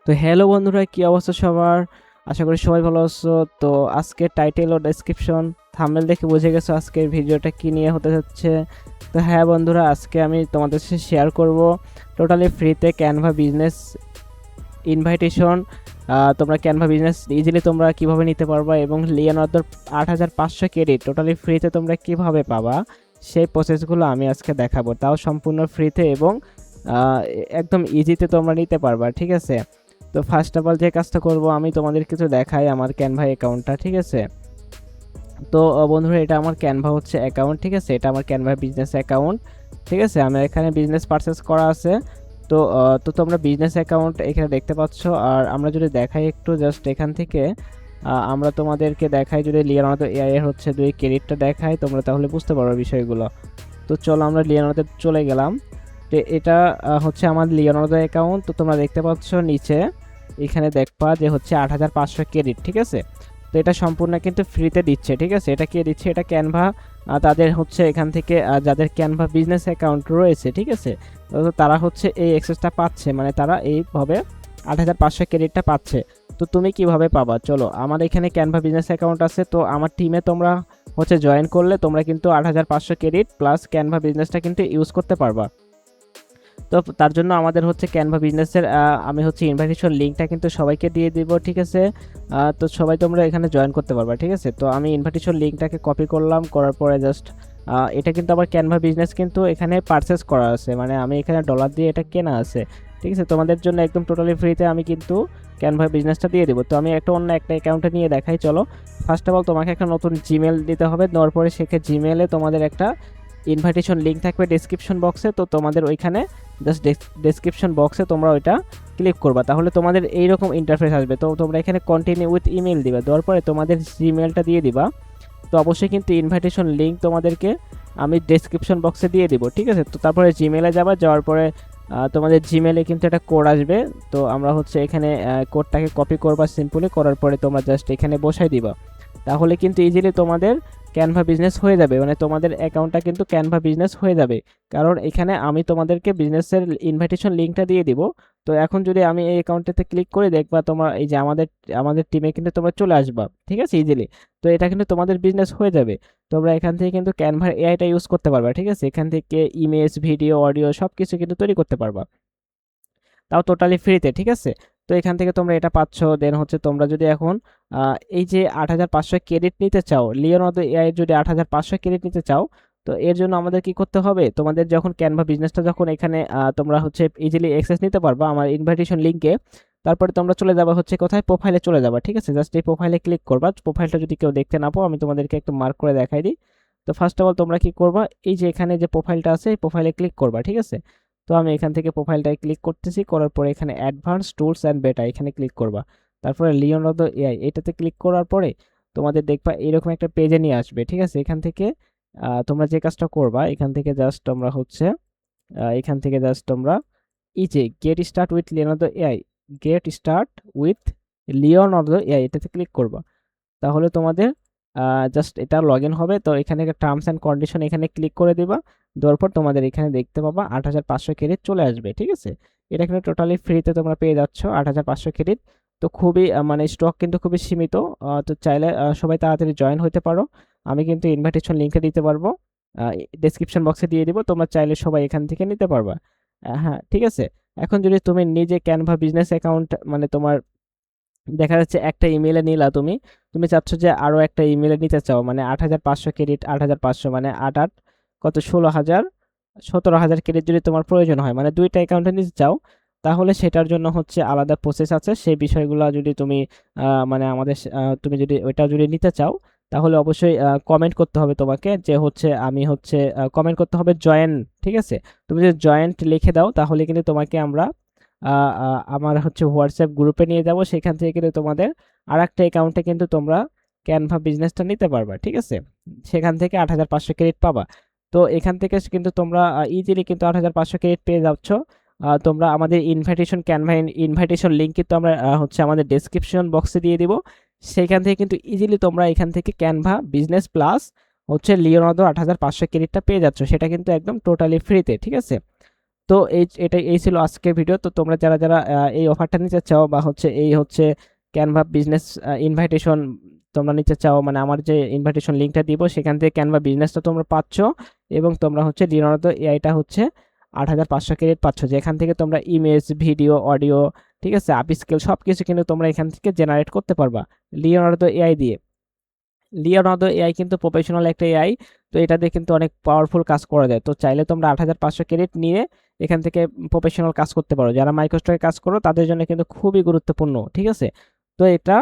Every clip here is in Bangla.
তো হ্যালো বন্ধুরা, কি অবস্থা সবার? আশা করি সবাই ভালো আছো। তো আজকে টাইটেল ও ডেসক্রিপশন থাম্বনেল দেখে বুঝে গেছো আজকের ভিডিওটা কি নিয়ে হতে যাচ্ছে। তো হ্যাঁ বন্ধুরা, আজকে আমি তোমাদের সাথে শেয়ার করব টোটালি ফ্রিতে ক্যানভা বিজনেস ইনভাইটেশন। তোমরা ক্যানভা বিজনেস ইজিলি তোমরা কিভাবে নিতে পারবা এবং লিওনার্দোর 8,500 ক্রেডিট টোটালি ফ্রিতে তোমরা কিভাবে পাবা, সেই প্রসেসগুলো আমি আজকে দেখাবো, তাও সম্পূর্ণ ফ্রিতে এবং একদম ইজিতে তোমরা নিতে পারবা। ঠিক আছে, তো ফার্স্ট অফ অল যে কাজটা করব আমি তোমাদের কিছু দেখাই আমার ক্যানভা অ্যাকাউন্টটা। ঠিক আছে, তো বন্ধুরা এটা আমার ক্যানভা হচ্ছে অ্যাকাউন্ট। ঠিক আছে, এটা আমার ক্যানভা বিজনেস অ্যাকাউন্ট। ঠিক আছে, আমার এখানে বিজনেস পারচেস করা আছে। তো তোমরা বিজনেস অ্যাকাউন্ট এখানে দেখতে পাচ্ছ। আর আমরা যদি দেখাই একটু জাস্ট এখান থেকে আমরা তোমাদেরকে দেখাই, যদি লিওনার্দো এআই এর হচ্ছে 2 ক্রেডিটটা দেখাই তোমরা তাহলে বুঝতে পারবে বিষয়গুলো। তো চলো আমরা লিওনার্দোতে চলে গেলাম। তো এটা হচ্ছে আমার লিওনার্দো অ্যাকাউন্ট। তো তোমরা দেখতে পাচ্ছ নিচে এখানে দেখবা যে হচ্ছে 8,500 ক্রেডিট। ঠিক আছে, তো এটা সম্পূর্ণ কিন্তু ফ্রিতে দিচ্ছে। ঠিক আছে, এটা কে দিচ্ছে? এটা ক্যানভা তাদের হচ্ছে এখান থেকে যাদের ক্যানভা বিজনেস অ্যাকাউন্ট রয়েছে, ঠিক আছে, তো তারা হচ্ছে এই অ্যাক্সেসটা পাচ্ছে, মানে তারা এইভাবে 8,500 ক্রেডিটটা পাচ্ছে। তো তুমি কিভাবে পাবা? চলো, আমার এখানে ক্যানভা বিজনেস অ্যাকাউন্ট আছে, তো আমার টিমে তোমরা হচ্ছে জয়েন করলে তোমরা কিন্তু 8,500 ক্রেডিট প্লাস ক্যানভা বিজনেসটা কিন্তু ইউজ করতে পারবা। তো তার জন্য আমাদের হচ্ছে ক্যানভা বিজনেসের আমি হচ্ছে ইনভাইটেশন লিঙ্কটা কিন্তু সবাইকে দিয়ে দিব। ঠিক আছে, তো সবাই তোমরা এখানে জয়েন করতে পারবা। ঠিক আছে, তো আমি ইনভাইটেশন লিঙ্কটাকে কপি করলাম, করার পরে জাস্ট এটা কিন্তু আমার ক্যানভা বিজনেস কিন্তু এখানে পারচেস করা আছে, মানে আমি এখানে ডলার দিয়ে এটা কেনা আছে। ঠিক আছে, তোমাদের জন্য একদম টোটালি ফ্রিতে আমি কিন্তু ক্যানভা বিজনেসটা দিয়ে দেবো। তো আমি অন্য একটা অ্যাকাউন্টে নিয়ে দেখাই। চলো, ফার্স্ট অফ অল তোমাকে একটা নতুন জিমেল দিতে হবে। দেওয়ার পরে সেক্ষেত্রে জিমেলে তোমাদের একটা ইনভাইটেশন লিঙ্ক থাকবে ডেসক্রিপশন বক্সে। তো তোমাদের ওইখানে জাস্ট ডেসক্রিপশন বক্সে তোমরা ওইটা ক্লিক করবা, তাহলে তোমাদের এইরকম ইন্টারফেস আসবে। তো তোমরা এখানে কন্টিনিউ উইথ ইমেল দিবা, দেওয়ার পরে তোমাদের জিমেলটা দিয়ে দিবা। তো অবশ্যই কিন্তু ইনভাইটেশন লিঙ্ক তোমাদেরকে আমি ডেসক্রিপশন বক্সে দিয়ে দিব। ঠিক আছে, তো তারপরে জিমেলে যাবা, যাওয়ার পরে তোমাদের জিমেলে কিন্তু একটা কোড আসবে। তো আমরা হচ্ছে এখানে কোডটাকে কপি করবা সিম্পলি, করার পরে তোমরা জাস্ট এখানে বসাই দিবা, তাহলে কিন্তু ইজিলি তোমাদের ক্যানভা বিজনেস হয়ে যাবে, মানে তোমাদের অ্যাকাউন্টটা কিন্তু ক্যানভা বিজনেস হয়ে যাবে। কারণ এখানে আমি তোমাদেরকে বিজনেসের ইনভাইটেশন লিঙ্কটা দিয়ে দিব। তো এখন যদি আমি এই অ্যাকাউন্টটাতে ক্লিক করে দেখবা তোমরা এই যে আমাদের আমাদের টিমে কিন্তু তোমরা চলে আসবা। ঠিক আছে, ইজিলি। তো এটা কিন্তু তোমাদের বিজনেস হয়ে যাবে। তোমরা এখান থেকে কিন্তু ক্যানভার এআইটা ইউজ করতে পারবা। ঠিক আছে, এখান থেকে ইমেজ, ভিডিও, অডিও সব কিছু কিন্তু তৈরি করতে পারবা, তাও টোটালি ফ্রিতে। ঠিক আছে, তো এখান থেকে তোমরা এটা পাচ্ছ। দেন হচ্ছে তোমরা যদি এখন এই যে 8,500 ক্রেডিট নিতে চাও, লিওনার্দো এআই যদি 8,500 ক্রেডিট নিতে চাও, তো এর জন্য আমাদের কি করতে হবে? তোমাদের যখন ক্যানভা বিজনেসটা যখন এখানে তোমরা হচ্ছে ইজিলি অ্যাক্সেস নিতে পারবা আমার ইনভাইটেশন লিঙ্কে, তারপরে তোমরা চলে যাবা হচ্ছে কোথায়, প্রোফাইলে চলে যাবা। ঠিক আছে, জাস্ট এই প্রোফাইলে ক্লিক করবা। প্রোফাইলটা যদি কেউ দেখতে না পাও আমি তোমাদেরকে একটু মার্ক করে দেখাই দিই। তো ফার্স্ট অফ অল তোমরা কি করবা, এই যে এখানে যে প্রোফাইলটা আছে এই প্রোফাইলে ক্লিক করবা। ঠিক আছে, তো আমি এখান থেকে প্রোফাইলটায় ক্লিক করতেছি, করার পরে এখানে অ্যাডভান্স টুলস অ্যান্ড বেটা এখানে ক্লিক করবা। তারপরে লিওনার্দো এআই এটাতে ক্লিক করার পরে তোমাদের দেখবা এরকম একটা পেজে নিয়ে আসবে। ঠিক আছে, এখান থেকে তোমরা যে কাজটা করবা, এখান থেকে জাস্ট তোমরা হচ্ছে এখান থেকে জাস্ট তোমরা এই যে get start with Leonardo AI, get start with Leonardo AI এটাতে ক্লিক করবা, তাহলে তোমাদের জাস্ট এটা লগ ইন হবে। তো এখানে টার্মস অ্যান্ড কন্ডিশন এখানে ক্লিক করে দিবা, দেওয়ার পর তোমাদের এখানে দেখতে পাবা 8,500 ক্রেডিট চলে আসবে। ঠিক আছে, এটা কিন্তু টোটালি ফ্রিতে তোমরা পেয়ে যাচ্ছ 8,500 ক্রেডিট। তো খুবই মানে স্টক কিন্তু খুবই সীমিত। তো চাইলে সবাই তাড়াতাড়ি জয়েন হতে পারো। আমি কিন্তু ইনভাইটেশন লিঙ্কে দিতে পারবো, ডেসক্রিপশন বক্সে দিয়ে দিব, তোমরা চাইলে সবাই এখান থেকে নিতে পারবা। হ্যাঁ, ঠিক আছে। এখন যদি তুমি নিজে ক্যানভা বিজনেস অ্যাকাউন্ট, মানে তোমার দেখা যাচ্ছে একটা ইমেলে নিলা তুমি, তুমি চাচ্ছ যে আরো একটা ইমেলে নিতে চাও, মানে 8,500 ক্রেডিট, 8,500 মানে আট আট কত, 16,000, 17,000 ক্রেডিট যদি তোমার প্রয়োজন হয়, মানে দুইটা অ্যাকাউন্টে নিতে চাও, তাহলে সেটার জন্য হচ্ছে আলাদা প্রসেস আছে। সেই বিষয়গুলো যদি তুমি মানে আমাদের তুমি যদি ওইটা যদি নিতে চাও, তাহলে অবশ্যই কমেন্ট করতে হবে তোমাকে, যে হচ্ছে আমি হচ্ছে কমেন্ট করতে হবে জয়েন। ঠিক আছে, তুমি যদি জয়েন্ট লিখে দাও তাহলে কিন্তু তোমাকে আমরা আমার হচ্ছে হোয়াটসঅ্যাপ গ্রুপে নিয়ে যাব, সেখান থেকে কিন্তু তোমাদের আর একটা অ্যাকাউন্টে কিন্তু তোমরা ক্যানভা বিজনেসটা নিতে পারবা। ঠিক আছে, সেখান থেকে 8,500 ক্রেডিট পাবা। তো এখান থেকে কিন্তু তোমরা ইজিলি কিন্তু 8,500 ক্রেডিট পেয়ে যাচ্ছ। তোমরা আমাদের ইনভাইটেশন ক্যানভা ইনভাইটেশন লিঙ্ক কিন্তু আমরা হচ্ছে আমাদের ডেসক্রিপশন বক্সে দিয়ে দিব, সেইখান থেকে কিন্তু ইজিলি তোমরা এখান থেকে ক্যানভা বিজনেস প্লাস হচ্ছে লিওনার্দো 8,500 ক্রেডিটটা পেয়ে যাচ্ছ, সেটা কিন্তু একদম টোটালি ফ্রিতে। ঠিক আছে, তো এই ছিল আজকের ভিডিও। তো তোমরা যারা যারা এই অফারটা নিতে চাও বা হচ্ছে এই হচ্ছে ক্যানভা বিজনেস ইনভাইটেশন তোমরা নিতে চাও, মানে আমার যে ইনভাইটেশন লিঙ্কটা দিব সেখান থেকে ক্যানভা বিজনেসটা তোমরা পাচ্ছ, এবং তোমরা হচ্ছে লিওনার্দো এআইটা হচ্ছে 8,500 ক্রেডিট পাচ্ছ, যেখান থেকে তোমরা ইমেজ, ভিডিও, অডিও, ঠিক আছে, আপ স্কেল সব কিছু কিন্তু তোমরা এখান থেকে জেনারেট করতে পারবা লিওনার্দো এআই দিয়ে। লিওনার্দো এআই কিন্তু প্রফেশনাল একটা এআই, তো এটা দিয়ে কিন্তু অনেক পাওয়ারফুল কাজ করা যায়। তো চাইলে তোমরা 8,500 ক্রেডিট নিয়ে এখান থেকে প্রফেশনাল কাজ করতে পারো। যারা মাইক্রোস্টকে কাজ করো তাদের জন্য কিন্তু খুবই গুরুত্বপূর্ণ, ঠিক আছে। তো এটা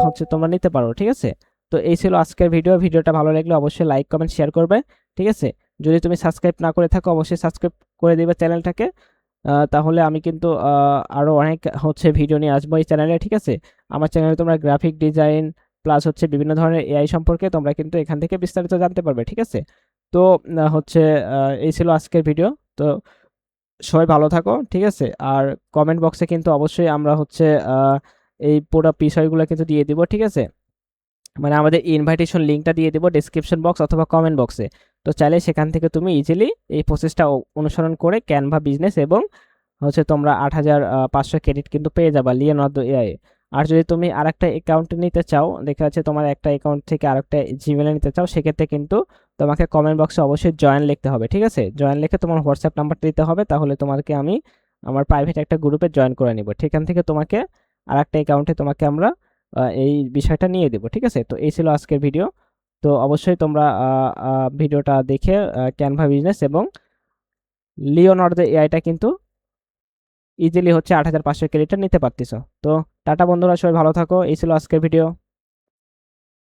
হচ্ছে তোমরা নিতে পারো, ঠিক আছে। তো এই ছিল আজকের ভিডিওটা ভালো লাগলে অবশ্যই লাইক, কমেন্ট, শেয়ার করবে, ঠিক আছে। যদি তুমি সাবস্ক্রাইব না করে থাকো অবশ্যই সাবস্ক্রাইব করে দিবে চ্যানেলটাকে। তাহলে আমি কিন্তু আরও অনেক হচ্ছে ভিডিও নিয়ে আসবো এই চ্যানেলে, ঠিক আছে। আমার চ্যানেলে তোমরা গ্রাফিক ডিজাইন প্লাস হচ্ছে বিভিন্ন ধরনের এআই সম্পর্কে তোমরা কিন্তু এখান থেকে বিস্তারিত জানতে পারবে, ঠিক আছে। তো হচ্ছে এই ছিল আজকের ভিডিও। তো সবাই ভালো থাকো, ঠিক আছে। আর কমেন্ট বক্সে কিন্তু অবশ্যই আমরা হচ্ছে এই পুরো বিষয়গুলো কিন্তু দিয়ে দিব, ঠিক আছে। মানে আমাদের ইনভাইটেশন লিঙ্কটা দিয়ে দিব ডেসক্রিপশন বক্স অথবা কমেন্ট বক্সে। তো চাইলে সেখান থেকে তুমি ইজিলি এই প্রসেসটা অনুসরণ করে ক্যানভা বিজনেস এবং হচ্ছে তোমরা 8,500 ক্রেডিট কিন্তু পেয়ে যাবা লিওনার্দো এআই। আর যদি তুমি আরেকটা অ্যাকাউন্ট নিতে চাও, দেখা যাচ্ছে তোমার একটা অ্যাকাউন্ট থেকে আরেকটা জিমেলে নিতে চাও, সেক্ষেত্রে কিন্তু তোমাকে কমেন্ট বক্সে অবশ্যই জয়েন লিখতে হবে, ঠিক আছে। জয়েন লিখে তোমার হোয়াটসঅ্যাপ নাম্বারটা দিতে হবে, তাহলে তোমাকে আমি আমার প্রাইভেট একটা গ্রুপে জয়েন করে নিব। সেখান থেকে তোমাকে আরেকটা অ্যাকাউন্টে তোমাকে আমরা এই বিষয়টা নিয়ে দেবো, ঠিক আছে। তো এই ছিল আজকের ভিডিও। তো অবশ্যই তোমরা ভিডিওটা দেখে ক্যানভা বিজনেস এবং লিওনার্দো এআইটা কিন্তু ইজিলি হচ্ছে 8,500 ক্রেডিটটা নিতে পারতেছো। তো টাটা বন্ধুরা, সবাই ভালো থাকো। এই ছিল আজকের ভিডিও।